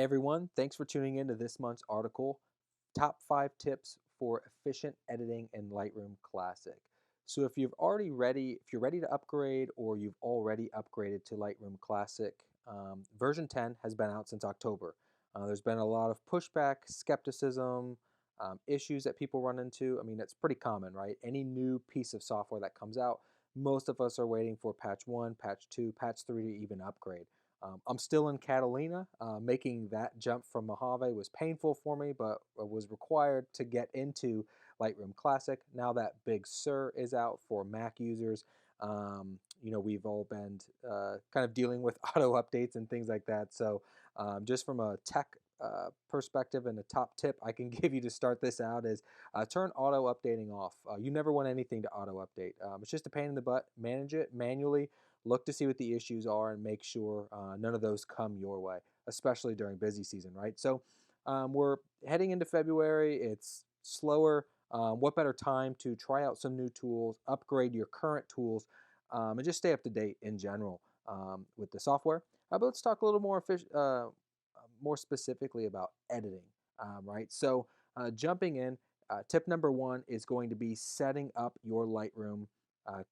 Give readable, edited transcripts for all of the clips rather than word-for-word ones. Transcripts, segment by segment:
Hey everyone, thanks for tuning in to this month's article, Top 5 Tips for Efficient Editing in Lightroom Classic. So if you're ready to upgrade or you've already upgraded to Lightroom Classic, version 10 has been out since October. There's been a lot of pushback, skepticism, issues that people run into. I mean, it's pretty common, right? Any new piece of software that comes out, most of us are waiting for patch 1, patch 2, patch 3 to even upgrade. I'm still in Catalina. Making that jump from Mojave was painful for me, but was required to get into Lightroom Classic. Now that Big Sur is out for Mac users, we've all been kind of dealing with auto updates and things like that. So just from a tech perspective and a top tip I can give you to start this out is turn auto updating off. You never want anything to auto update. It's just a pain in the butt. Manage it manually. Look to see what the issues are and make sure none of those come your way, especially during busy season, right? So we're heading into February. It's slower. What better time to try out some new tools, upgrade your current tools, and just stay up to date in general with the software. But let's talk a little more specifically about editing, right? So jumping in, tip number one is going to be setting up your Lightroom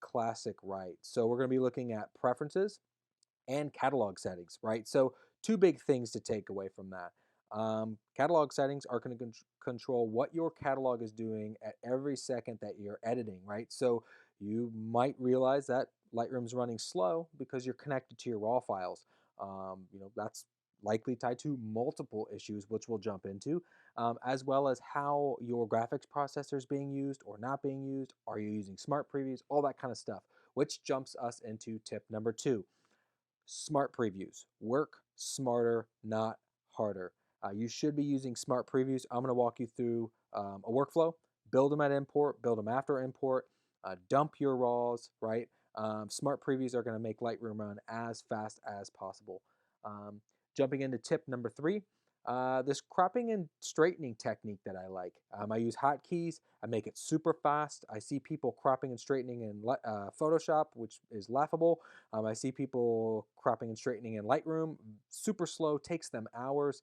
Classic right. So we're going to be looking at preferences and catalog settings, right? So two big things to take away from that. Catalog settings are going to control what your catalog is doing at every second that you're editing, right? So you might realize that Lightroom's running slow because you're connected to your raw files. That's likely tied to multiple issues, which we'll jump into, as well as how your graphics processor is being used or not being used. Are you using smart previews? All that kind of stuff, which jumps us into tip number two. Smart previews. Work smarter, not harder. You should be using smart previews. I'm going to walk you through a workflow. Build them at import, build them after import, dump your raws, right? Smart previews are going to make Lightroom run as fast as possible. Jumping into tip number three, this cropping and straightening technique that I like. I use hotkeys. I make it super fast. I see people cropping and straightening in Photoshop, which is laughable. I see people cropping and straightening in Lightroom, super slow, takes them hours.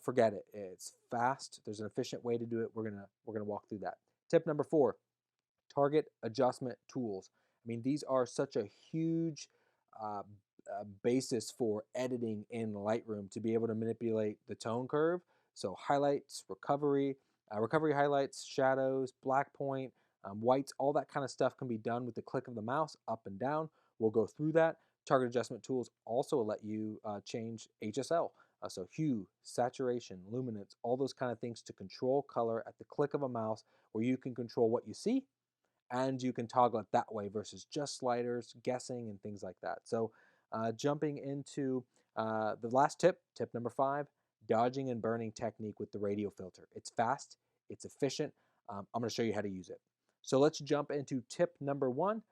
Forget it. It's fast. There's an efficient way to do it. We're gonna walk through that. Tip number four: target adjustment tools. I mean, these are such a huge basis for editing in Lightroom to be able to manipulate the tone curve. So highlights, recovery highlights, shadows, black point, whites, all that kind of stuff can be done with the click of the mouse up and down. We'll go through that. Target adjustment tools also let you change HSL. So hue, saturation, luminance, all those kind of things to control color at the click of a mouse, where you can control what you see and you can toggle it that way versus just sliders, guessing, and things like that. So jumping into the last tip, tip number five, dodging and burning technique with the radial filter. It's fast, it's efficient. I'm going to show you how to use it. So let's jump into tip number one,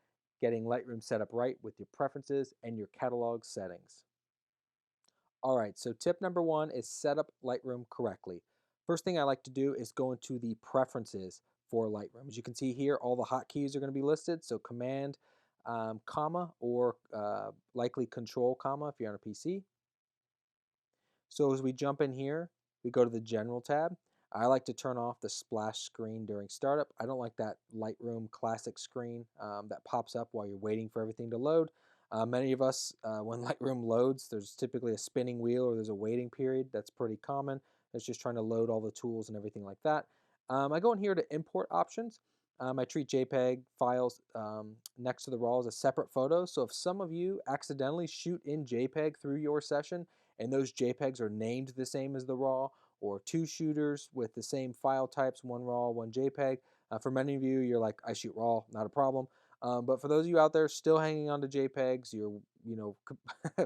getting Lightroom set up right with your preferences and your catalog settings. All right, so tip number one is set up Lightroom correctly. First thing I like to do is go into the preferences for Lightroom. As you can see here, all the hotkeys are going to be listed. So Command, comma, or likely Control, comma if you're on a PC. So as we jump in here, we go to the General tab. I like to turn off the splash screen during startup. I don't like that Lightroom Classic screen that pops up while you're waiting for everything to load. Many of us, when Lightroom loads, there's typically a spinning wheel or there's a waiting period. That's pretty common. It's just trying to load all the tools and everything like that. I go in here to import options. I treat JPEG files next to the RAW as a separate photo. So if some of you accidentally shoot in JPEG through your session and those JPEGs are named the same as the RAW, or two shooters with the same file types, one RAW, one JPEG, for many of you, you're like, I shoot RAW, not a problem. But for those of you out there still hanging on to JPEGs,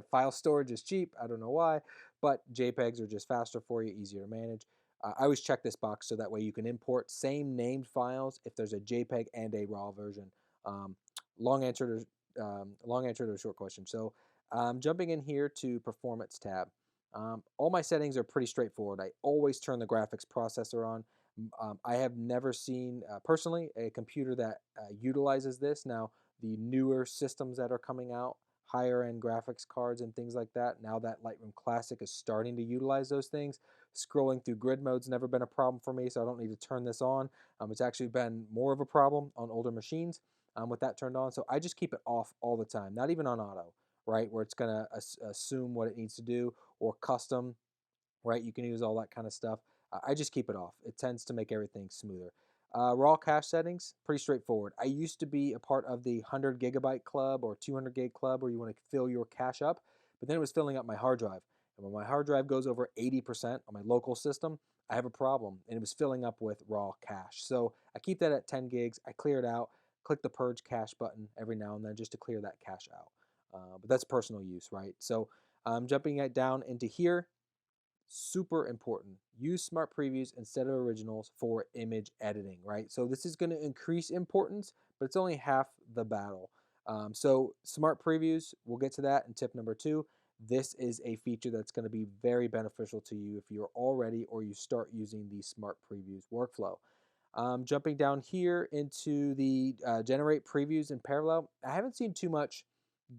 file storage is cheap. I don't know why, but JPEGs are just faster for you, easier to manage. I always check this box so that way you can import same named files if there's a JPEG and a RAW version. Long answer to a short question. So jumping in here to Performance tab. All my settings are pretty straightforward. I always turn the graphics processor on. I have never seen, personally, a computer that utilizes this. Now, the newer systems that are coming out, higher end graphics cards and things like that. Now that Lightroom Classic is starting to utilize those things. Scrolling through grid mode's never been a problem for me, so I don't need to turn this on. It's actually been more of a problem on older machines with that turned on. So I just keep it off all the time, not even on auto, right, where it's going to assume what it needs to do, or custom, right? You can use all that kind of stuff. I just keep it off. It tends to make everything smoother. Raw cache settings, pretty straightforward. I used to be a part of the 100 gigabyte club or 200 gig club where you want to fill your cache up, but then it was filling up my hard drive. And when my hard drive goes over 80% on my local system, I have a problem, and it was filling up with raw cache. So I keep that at 10 gigs. I clear it out, click the purge cache button every now and then just to clear that cache out. But that's personal use, right? So jumping it down into here, super important. Use smart previews instead of originals for image editing, right? So this is going to increase importance, but it's only half the battle. So smart previews, we'll get to that in tip number 2. This is a feature that's going to be very beneficial to you if you're already or you start using the smart previews workflow. Jumping down here into the generate previews in parallel, I haven't seen too much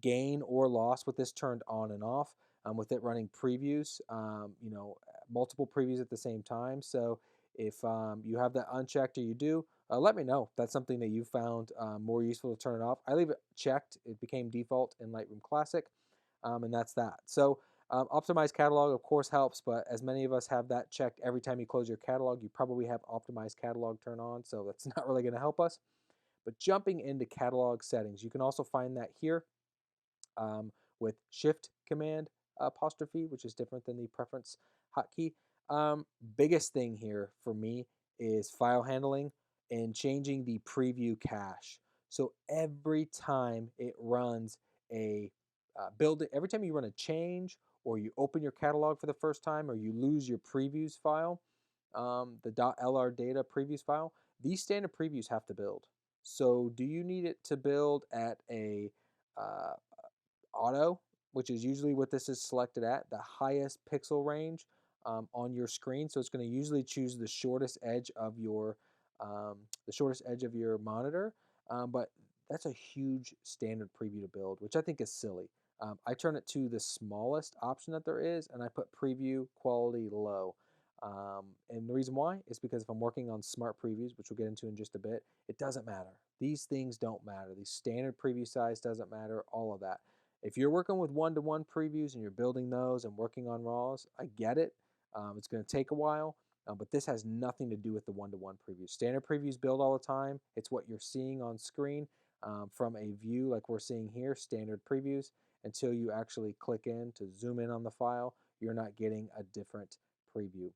gain or loss with this turned on and off. With it running previews, multiple previews at the same time. So if you have that unchecked or you do, let me know. That's something that you found more useful to turn it off. I leave it checked. It became default in Lightroom Classic, and that's that. So optimized catalog, of course, helps, but as many of us have that checked every time you close your catalog, you probably have optimized catalog turned on, so that's not really going to help us. But jumping into catalog settings, you can also find that here with Shift Command apostrophe, which is different than the preference hotkey. Biggest thing here for me is file handling and changing the preview cache. So every time it runs a every time you run a change or you open your catalog for the first time or you lose your previews file, the .lr data previews file, these standard previews have to build. So do you need it to build at a uh, auto, which is usually what this is selected at, the highest pixel range on your screen. So it's going to usually choose the shortest edge of your monitor. But that's a huge standard preview to build, which I think is silly. I turn it to the smallest option that there is, and I put preview quality low. And the reason why is because if I'm working on smart previews, which we'll get into in just a bit, it doesn't matter. These things don't matter. The standard preview size doesn't matter, all of that. If you're working with one-to-one previews and you're building those and working on RAWs, I get it. It's going to take a while, but this has nothing to do with the one-to-one previews. Standard previews build all the time. It's what you're seeing on screen from a view like we're seeing here, standard previews. Until you actually click in to zoom in on the file, you're not getting a different preview.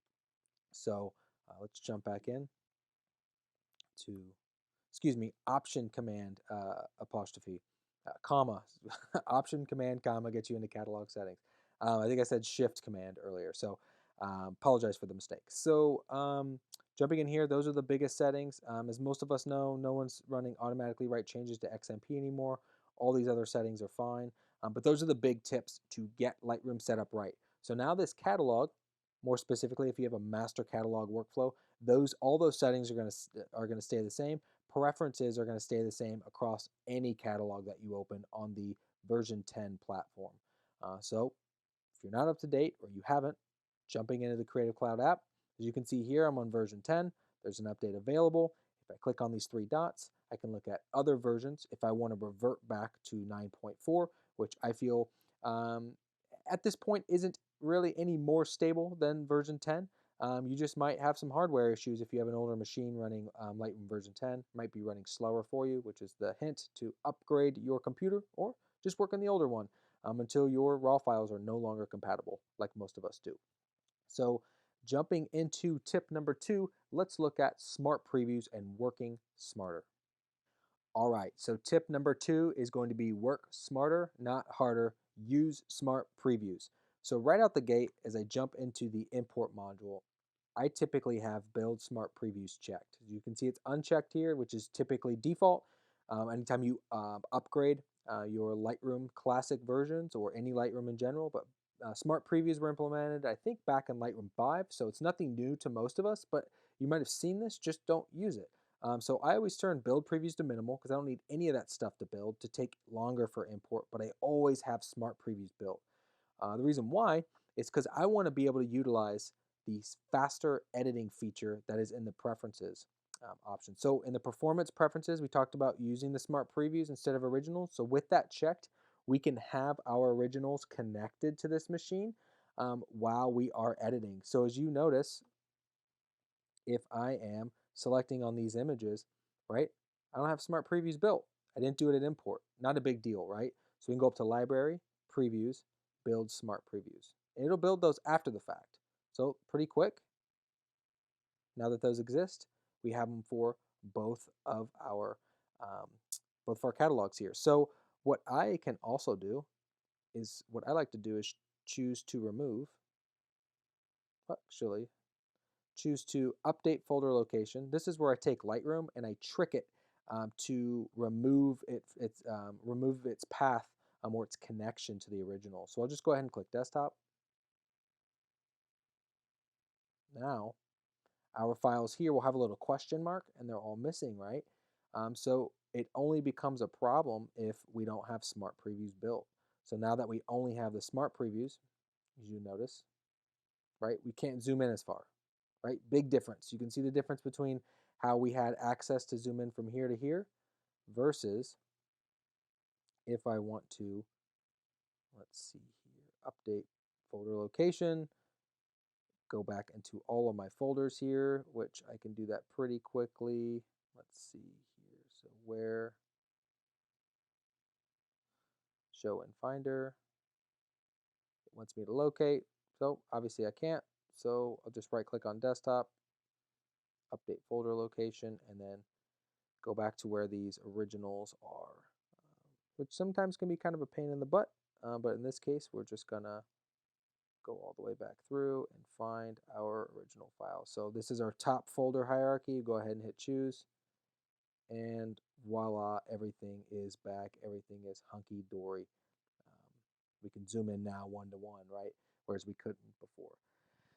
So let's jump back in to, option command apostrophe, comma, option command comma gets you into catalog settings. I think I said shift command earlier, so apologize for the mistake. So jumping in here, those are the biggest settings. As most of us know, no one's running automatically write changes to XMP anymore. All these other settings are fine, but those are the big tips to get Lightroom set up right. So now this catalog, more specifically, if you have a master catalog workflow, all those settings are going to stay the same. Preferences are going to stay the same across any catalog that you open on the version 10 platform. So if you're not up to date or you haven't, jumping into the Creative Cloud app, as you can see here, I'm on version 10. There's an update available. If I click on these 3 dots, I can look at other versions if I want to revert back to 9.4, which I feel at this point isn't really any more stable than version 10. You just might have some hardware issues if you have an older machine running Lightroom version 10. Might be running slower for you, which is the hint to upgrade your computer or just work on the older one until your raw files are no longer compatible, like most of us do. So jumping into tip number 2, let's look at smart previews and working smarter. All right, so tip number 2 is going to be work smarter, not harder. Use smart previews. So right out the gate, as I jump into the import module, I typically have build smart previews checked. As you can see, it's unchecked here, which is typically default. Anytime you upgrade your Lightroom Classic versions or any Lightroom in general, but smart previews were implemented, I think, back in Lightroom 5, so it's nothing new to most of us, but you might have seen this, just don't use it. So I always turn build previews to minimal because I don't need any of that stuff to build to take longer for import, but I always have smart previews built. The reason why is because I want to be able to utilize the faster editing feature that is in the preferences option. So in the performance preferences, we talked about using the smart previews instead of originals. So with that checked, we can have our originals connected to this machine while we are editing. So as you notice, if I am selecting on these images, right, I don't have smart previews built. I didn't do it at import. Not a big deal, right? So we can go up to Library, Previews, Build Smart Previews. And it'll build those after the fact. So pretty quick. Now that those exist, we have them for both of our um, catalogs here. So what I can also do is what I like to do is choose to remove. Actually, choose to update folder location. This is where I take Lightroom and I trick it to remove its path or its connection to the original. So I'll just go ahead and click desktop. Now our files here will have a little question mark and they're all missing, right? So it only becomes a problem if we don't have smart previews built. So now that we only have the smart previews, as you notice, right, we can't zoom in as far, right? Big difference. You can see the difference between how we had access to zoom in from here to here versus if I want to, let's see here, update folder location, go back into all of my folders here, which I can do that pretty quickly. Let's see here. So where, show in Finder, it wants me to locate. So obviously I can't. So I'll just right click on desktop, update folder location, and then go back to where these originals are, which sometimes can be kind of a pain in the butt. But in this case, we're just gonna go all the way back through and find our original file. So this is our top folder hierarchy. Go ahead and hit choose. And voila, everything is back. Everything is hunky-dory. We can zoom in now one-to-one, right? Whereas we couldn't before.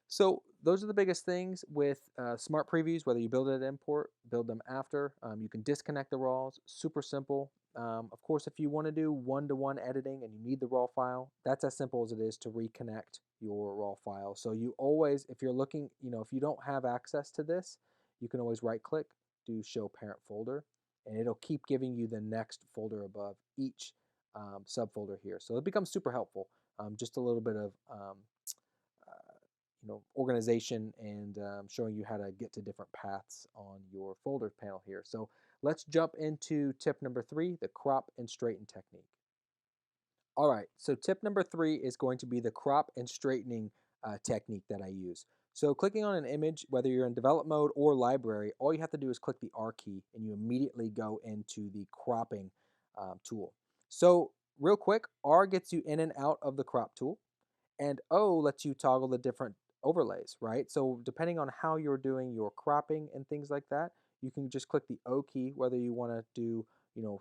So those are the biggest things with smart previews, whether you build it at import, build them after. You can disconnect the RAWs, super simple. Of course, if you want to do one-to-one editing and you need the RAW file, that's as simple as it is to reconnect your RAW file. So you always, if you're looking, if you don't have access to this, you can always right-click, do show parent folder, and it'll keep giving you the next folder above each subfolder here. So it becomes super helpful. Just a little bit of organization and showing you how to get to different paths on your folder panel here. So let's jump into tip number 3, the crop and straighten technique. All right, so tip number 3 is going to be the crop and straightening technique that I use. So clicking on an image, whether you're in develop mode or library, all you have to do is click the R key and you immediately go into the cropping tool. So real quick, R gets you in and out of the crop tool. And O lets you toggle the different overlays, right? So depending on how you're doing your cropping and things like that, you can just click the O key, whether you want to do,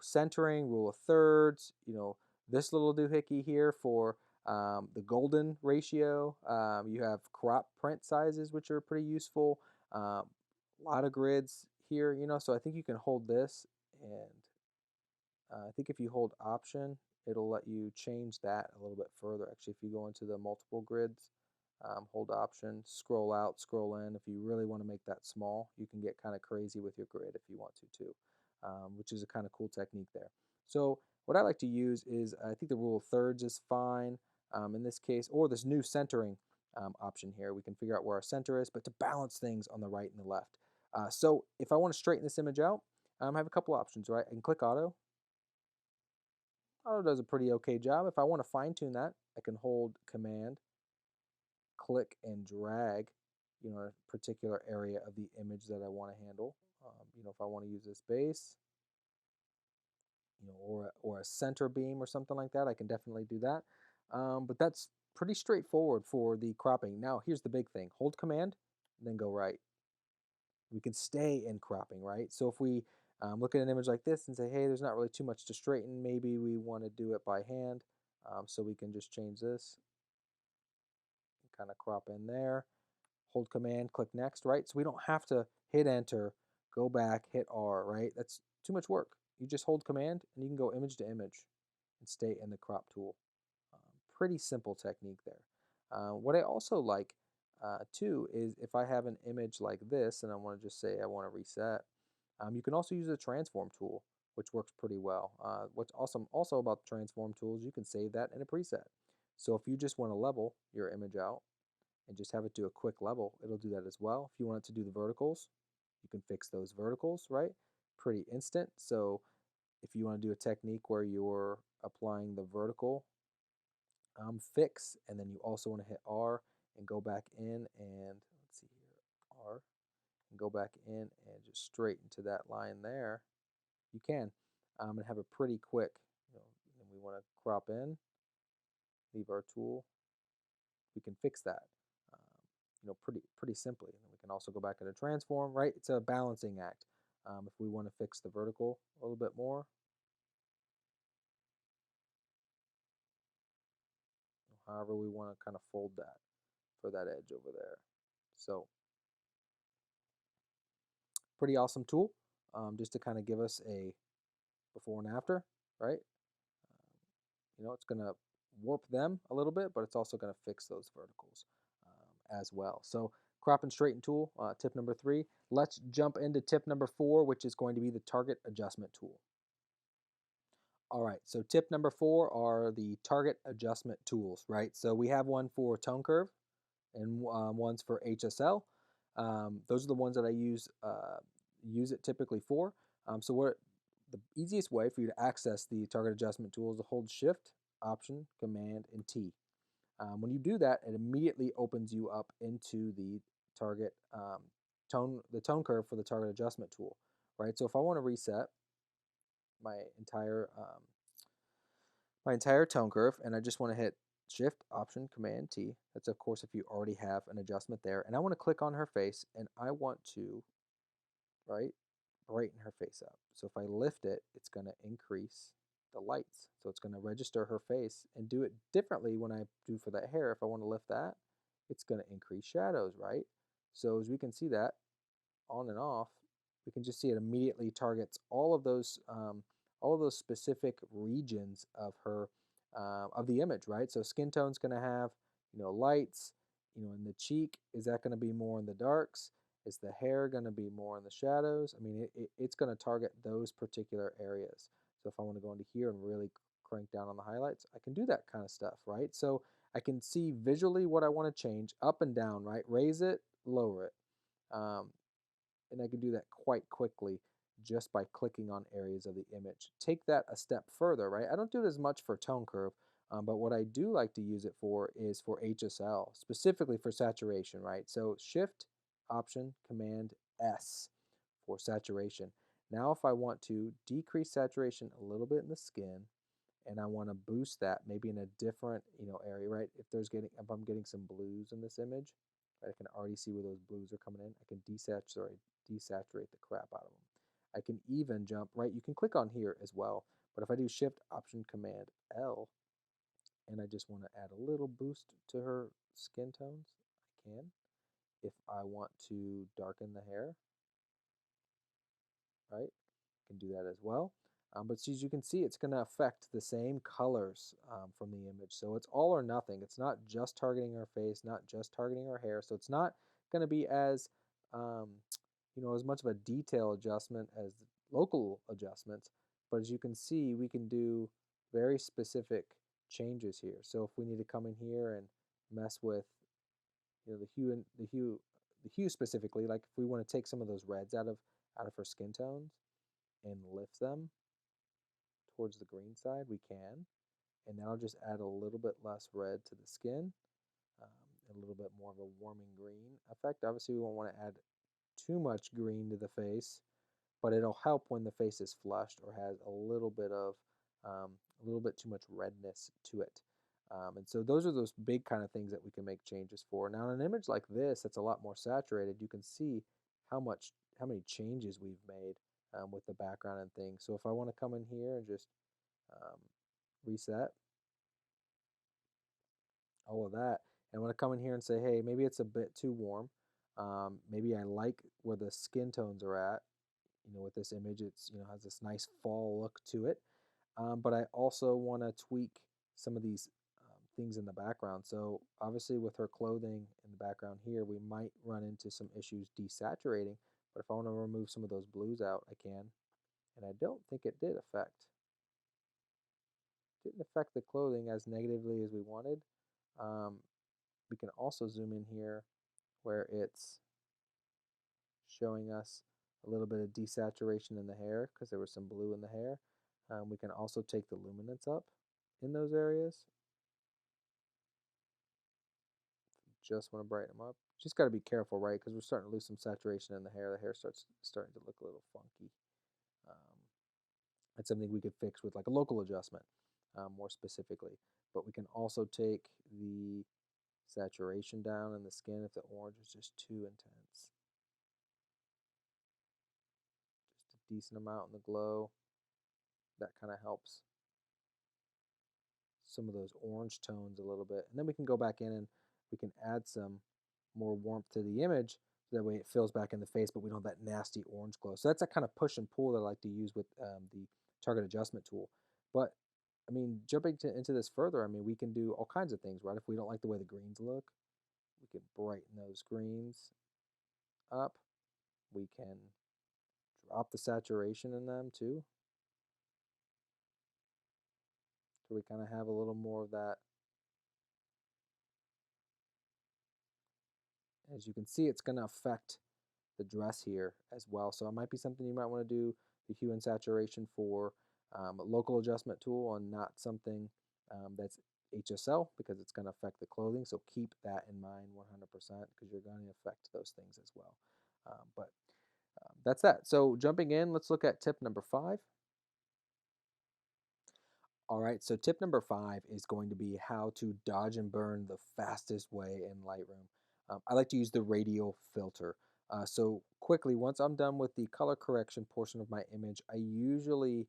centering, rule of thirds, this little doohickey here for the golden ratio. You have crop print sizes, which are pretty useful. A lot of grids here, so I think you can hold this and I think if you hold option, it'll let you change that a little bit further. Actually, if you go into the multiple grids, hold option, scroll out, scroll in. If you really want to make that small, you can get kind of crazy with your grid if you want to too, which is a kind of cool technique there. So what I like to use is, I think the rule of thirds is fine in this case, or this new centering option here. We can figure out where our center is, but to balance things on the right and the left. So if I want to straighten this image out, I have a couple options, right? I can click auto. Auto does a pretty okay job. If I want to fine tune that, I can hold command, click and drag, a particular area of the image that I want to handle. If I want to use this base, or a center beam or something like that, I can definitely do that. But that's pretty straightforward for the cropping. Now, here's the big thing. Hold command, then go right. We can stay in cropping, right? So if we look at an image like this and say, hey, there's not really too much to straighten, maybe we want to do it by hand. So we can just change this, kind of crop in there, hold command, click next, right? So we don't have to hit enter go back, hit R, right? That's too much work. You just hold command and you can go image to image and stay in the crop tool. Pretty simple technique there. What I also like too is if I have an image like this and I want to just say I want to reset, you can also use the transform tool, which works pretty well. What's awesome also about the transform tools, you can save that in a preset. So if you just want to level your image out and just have it do a quick level, it'll do that as well. If you want it to do the verticals, you can fix those verticals, right? Pretty instant. So if you want to do a technique where you're applying the vertical fix, and then you also want to hit R and go back in and let's see here, R, and go back in and just straighten to that line there, you can, and have a pretty quick, and we want to crop in, leave our tool, we can fix that, um, pretty simply. And then we can also go back into transform, right? It's a balancing act. If we want to fix the vertical a little bit more, however we want to kind of fold that for that edge over there. So pretty awesome tool, just to kind of give us a before and after, right? It's going to warp them a little bit, but it's also going to fix those verticals as well. So crop and straighten tool, tip number 3. Let's jump into tip number 4, which is going to be the target adjustment tool. All right, so tip number 4 are the target adjustment tools, right? So we have one for tone curve and one's for HSL. Those are the ones that I use it typically for. So what the easiest way for you to access the target adjustment tool is to hold Shift, Option, Command, and T. When you do that, it immediately opens you up into the target the tone curve for the target adjustment tool, right? So if I want to reset my entire tone curve and I just want to hit Shift, Option, Command, T. That's of course if you already have an adjustment there, and I want to click on her face and I want to brighten her face up. So if I lift it, it's going to increase the lights. So it's going to register her face and do it differently when I do for that hair. If I want to lift that, it's going to increase shadows, right? So as we can see that on and off, we can just see it immediately targets all of those specific regions of her of the image, right? So skin tone's going to have lights, in the cheek. Is that going to be more in the darks? Is the hair going to be more in the shadows? I mean, it's going to target those particular areas. So if I want to go into here and really crank down on the highlights, I can do that kind of stuff, right? So I can see visually what I want to change up and down, right? Raise it, lower it. And I can do that quite quickly just by clicking on areas of the image. Take that a step further, right? I don't do it as much for tone curve, but what I do like to use it for is for HSL, specifically for saturation, right? So Shift, Option, Command, S for saturation. Now if I want to decrease saturation a little bit in the skin, and I want to boost that maybe in a different area, right? If I'm getting some blues in this image, right, I can already see where those blues are coming in. I can desaturate the crap out of them. I can even jump, right? You can click on here as well, but if I do Shift, Option, Command, L, and I just want to add a little boost to her skin tones, I can. If I want to darken the hair, right, I can do that as well. But as you can see, it's going to affect the same colors from the image. So it's all or nothing. It's not just targeting her face, not just targeting her hair. So it's not going to be as, as much of a detail adjustment as local adjustments. But as you can see, we can do very specific changes here. So if we need to come in here and mess with, the hue specifically, like if we want to take some of those reds out of her skin tones and lift them towards the green side, we can. And that'll just add a little bit less red to the skin, a little bit more of a warming green effect. Obviously, we won't want to add too much green to the face, but it'll help when the face is flushed or has a little bit too much redness to it. And so those are those big kind of things that we can make changes for. Now, in an image like this that's a lot more saturated, you can see how many changes we've made with the background and things. So if I want to come in here and just reset all of that, and I want to come in here and say, hey, maybe it's a bit too warm. Maybe I like where the skin tones are at. with this image, it's, has this nice fall look to it. But I also want to tweak some of these things in the background. So obviously with her clothing in the background here, we might run into some issues desaturating. But if I want to remove some of those blues out, I can. And I don't think it didn't affect the clothing as negatively as we wanted. Um, we can also zoom in here where it's showing us a little bit of desaturation in the hair because there was some blue in the hair. We can also take the luminance up in those areas. Just want to brighten them up. Just got to be careful, right? Because we're starting to lose some saturation in the hair. The hair starting to look a little funky. Um, that's something we could fix with like a local adjustment, more specifically. But we can also take the saturation down in the skin if the orange is just too intense. Just a decent amount in the glow. That kind of helps some of those orange tones a little bit. And then we can go back in and we can add some more warmth to the image so that way it fills back in the face, but we don't have that nasty orange glow. So that's that kind of push and pull that I like to use with the target adjustment tool. But I mean, jumping into this further, I mean, we can do all kinds of things, right? If we don't like the way the greens look, we can brighten those greens up. We can drop the saturation in them too. So we kind of have a little more of that. As you can see, it's going to affect the dress here as well. So it might be something you might want to do the hue and saturation for a local adjustment tool and not something that's HSL because it's going to affect the clothing. So keep that in mind 100% because you're going to affect those things as well. But that's that. So jumping in, let's look at tip number 5. All right, so tip number 5 is going to be how to dodge and burn the fastest way in Lightroom. I like to use the Radial Filter. So quickly, once I'm done with the color correction portion of my image, I usually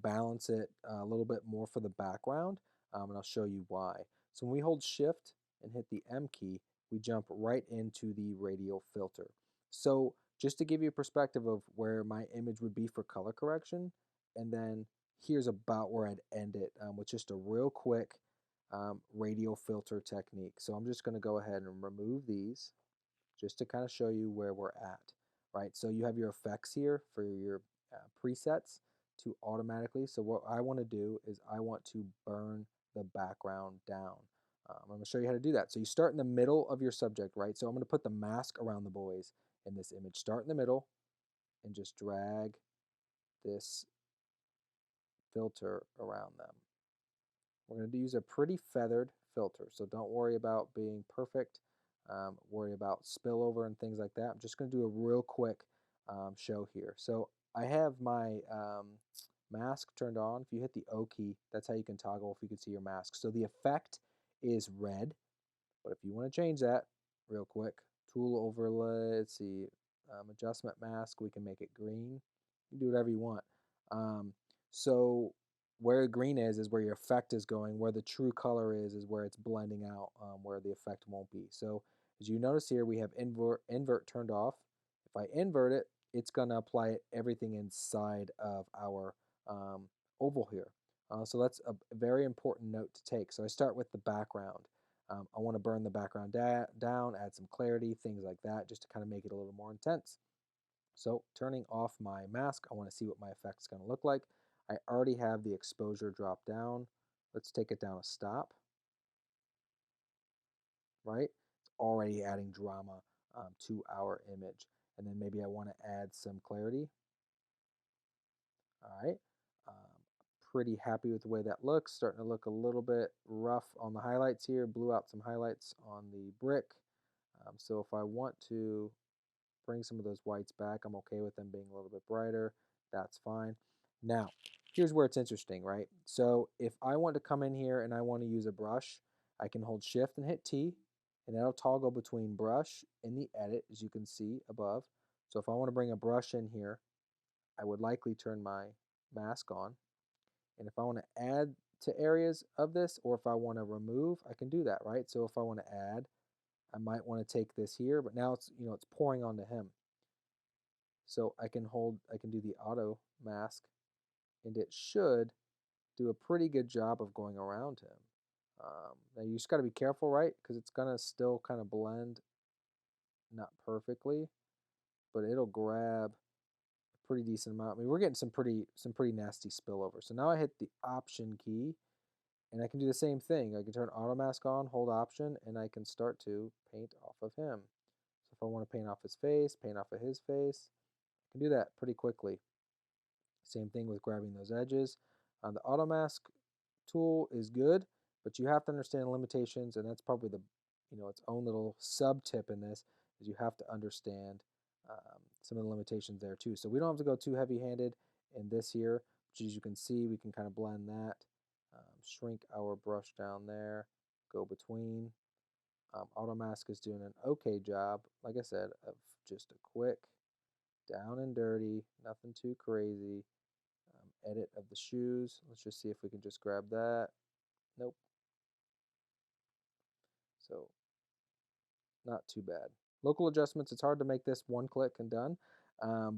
balance it a little bit more for the background, and I'll show you why. So when we hold Shift and hit the M key, we jump right into the Radial Filter. So just to give you a perspective of where my image would be for color correction, and then here's about where I'd end it with just a real quick radial filter technique. So I'm just going to go ahead and remove these just to kind of show you where we're at, right? So you have your effects here for your presets to automatically. So what I want to do is I want to burn the background down. I'm going to show you how to do that. So you start in the middle of your subject, right? So I'm going to put the mask around the boys in this image. Start in the middle and just drag this filter around them. We're going to use a pretty feathered filter, so don't worry about being perfect. Worry about spillover and things like that. I'm just going to do a real quick show here. So I have my mask turned on. If you hit the O key, that's how you can toggle if you can see your mask. So the effect is red, but if you want to change that real quick, tool overlay, let's see, adjustment mask, we can make it green. You can do whatever you want. So where green is where your effect is going. Where the true color is where it's blending out, where the effect won't be. So as you notice here, we have invert turned off. If I invert it, it's going to apply everything inside of our oval here. So that's a very important note to take. So I start with the background. I want to burn the background down, add some clarity, things like that, just to kind of make it a little more intense. So turning off my mask, I want to see what my effect's going to look like. I already have the exposure drop down. Let's take it down a stop, right? It's already adding drama to our image. And then maybe I want to add some clarity. All right. Um, Pretty happy with the way that looks. Starting to look a little bit rough on the highlights here. Blew out some highlights on the brick. So if I want to bring some of those whites back, I'm okay with them being a little bit brighter. That's fine. Now, here's where it's interesting, right? So if I want to come in here and I want to use a brush, I can hold Shift and hit T, and that'll toggle between brush and the edit, as you can see above. So if I want to bring a brush in here, I would likely turn my mask on. And if I want to add to areas of this, or if I want to remove, I can do that, right? So if I want to add, I might want to take this here, but now it's, it's pouring onto him. So I can do the auto mask, and it should do a pretty good job of going around him. Now you just got to be careful, right? Because it's gonna still kind of blend, not perfectly, but it'll grab a pretty decent amount. I mean, we're getting some pretty nasty spillover. So now I hit the Option key, and I can do the same thing. I can turn Auto Mask on, hold Option, and I can start to paint off of him. So if I want to paint off his face, paint off of his face, I can do that pretty quickly. Same thing with grabbing those edges. The Auto Mask tool is good, but you have to understand limitations, and that's probably the its own little sub tip in this is you have to understand some of the limitations there too. So we don't have to go too heavy-handed in this here, which as you can see, we can kind of blend that, shrink our brush down there, go between. Auto Mask is doing an okay job, like I said, of just a quick down and dirty, nothing too crazy. Edit of the shoes. Let's just see if we can just grab that. Nope. So not too bad. Local adjustments, it's hard to make this one click and done,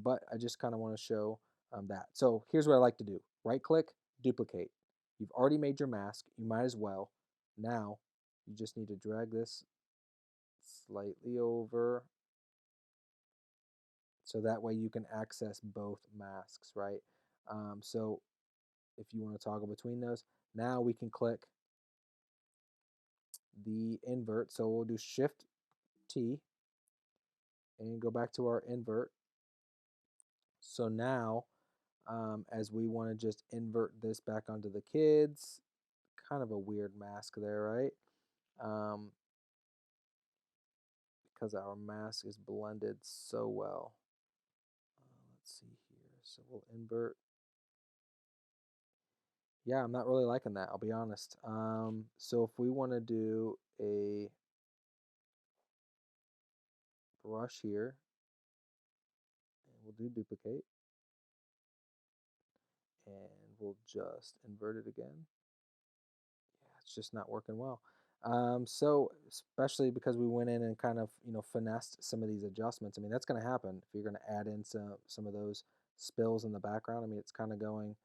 but I just kind of want to show that. So here's what I like to do. Right click, duplicate. You've already made your mask. You might as well. Now you just need to drag this slightly over so that way you can access both masks, right? So if you want to toggle between those, now we can click the invert. So we'll do Shift T and go back to our invert. So now, as we want to just invert this back onto the kids, kind of a weird mask there, right? Because our mask is blended so well. Let's see here. So we'll invert. Yeah, I'm not really liking that, I'll be honest. So if we want to do a brush here, and we'll do duplicate, and we'll just invert it again. Yeah, it's just not working well. So especially because we went in and kind of finessed some of these adjustments. I mean, that's going to happen if you're going to add in some of those spills in the background. I mean, it's kind of going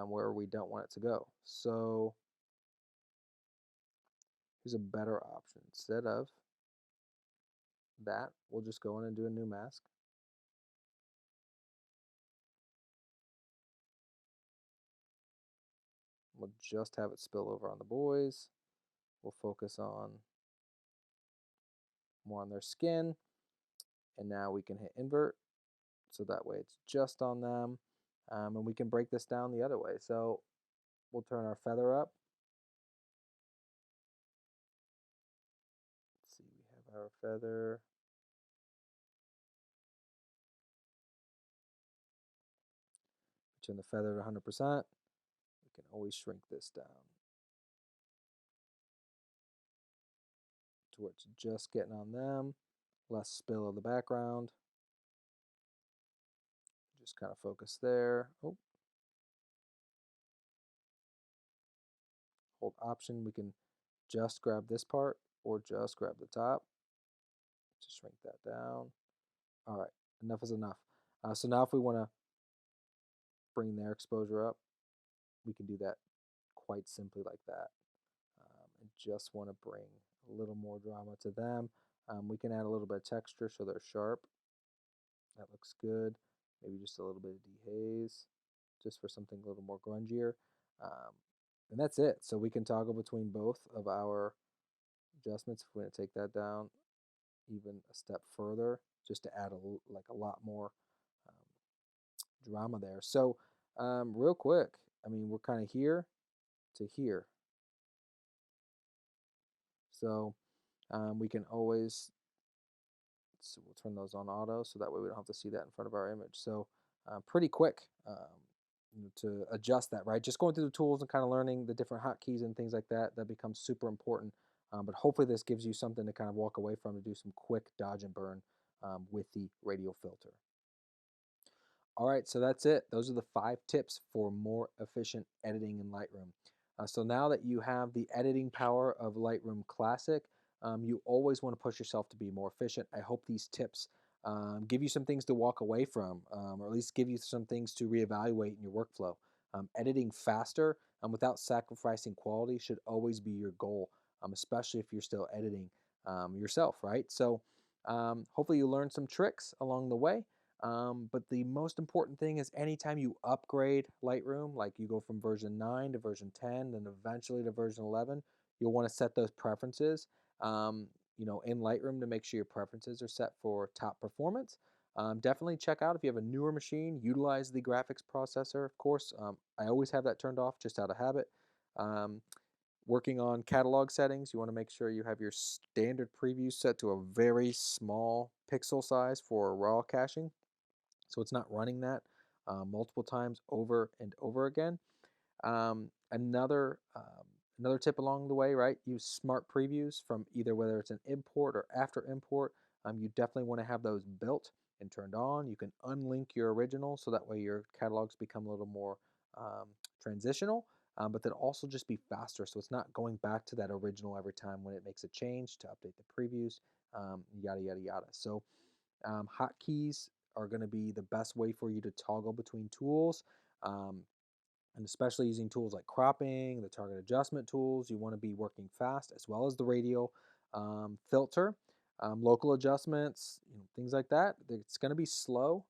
where we don't want it to go. So here's a better option. Instead of that, we'll just go in and do a new mask. We'll just have it spill over on the boys. We'll focus on more on their skin. And now we can hit invert. So that way it's just on them. And we can break this down the other way. So we'll turn our feather up. Let's see, we have our feather. Turn the feather to 100%. We can always shrink this down to where it's just getting on them. Less spill of the background. Just kind of focus there. Oh. Hold Option. We can just grab this part or just grab the top. Just shrink that down. All right, enough is enough. So now if we want to bring their exposure up, we can do that quite simply like that. And just want to bring a little more drama to them. We can add a little bit of texture so they're sharp. That looks good. Maybe just a little bit of dehaze, just for something a little more grungier. And that's it. So we can toggle between both of our adjustments if we want to take that down even a step further, just to add a lot more drama there. So real quick, I mean, we're kind of here to here. So we can always, so we'll turn those on auto so that way we don't have to see that in front of our image. So pretty quick to adjust that, right? Just going through the tools and kind of learning the different hotkeys and things like that, that becomes super important. But hopefully this gives you something to kind of walk away from to do some quick dodge and burn with the Radial Filter. All right, so that's it. Those are the 5 tips for more efficient editing in Lightroom. So now that you have the editing power of Lightroom Classic, you always want to push yourself to be more efficient. I hope these tips give you some things to walk away from, or at least give you some things to reevaluate in your workflow. Editing faster without sacrificing quality should always be your goal, especially if you're still editing yourself, right? So hopefully you learned some tricks along the way. But the most important thing is anytime you upgrade Lightroom, like you go from version 9 to version 10, then eventually to version 11, you'll want to set those preferences, in Lightroom to make sure your preferences are set for top performance. Definitely check out if you have a newer machine, utilize the graphics processor, of course. I always have that turned off just out of habit. Um, Working on catalog settings, you want to make sure you have your standard preview set to a very small pixel size for raw caching, so it's not running that multiple times over and over again. Another tip along the way, right? Use smart previews from either whether it's an import or after import. You definitely want to have those built and turned on. You can unlink your original so that way your catalogs become a little more um, transitional, but then also just be faster so it's not going back to that original every time when it makes a change to update the previews, yada, yada, yada. So hotkeys are going to be the best way for you to toggle between tools. Um, and especially using tools like cropping, the target adjustment tools, you want to be working fast, as well as the radial filter, local adjustments, things like that. It's going to be slow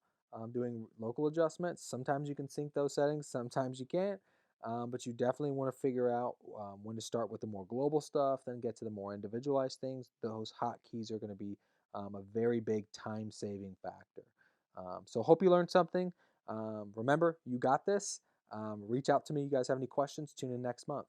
doing local adjustments. Sometimes you can sync those settings, sometimes you can't. But you definitely want to figure out when to start with the more global stuff, then get to the more individualized things. Those hotkeys are going to be a very big time-saving factor. So hope you learned something. Remember, you got this. Reach out to me. You guys have any questions? Tune in next month.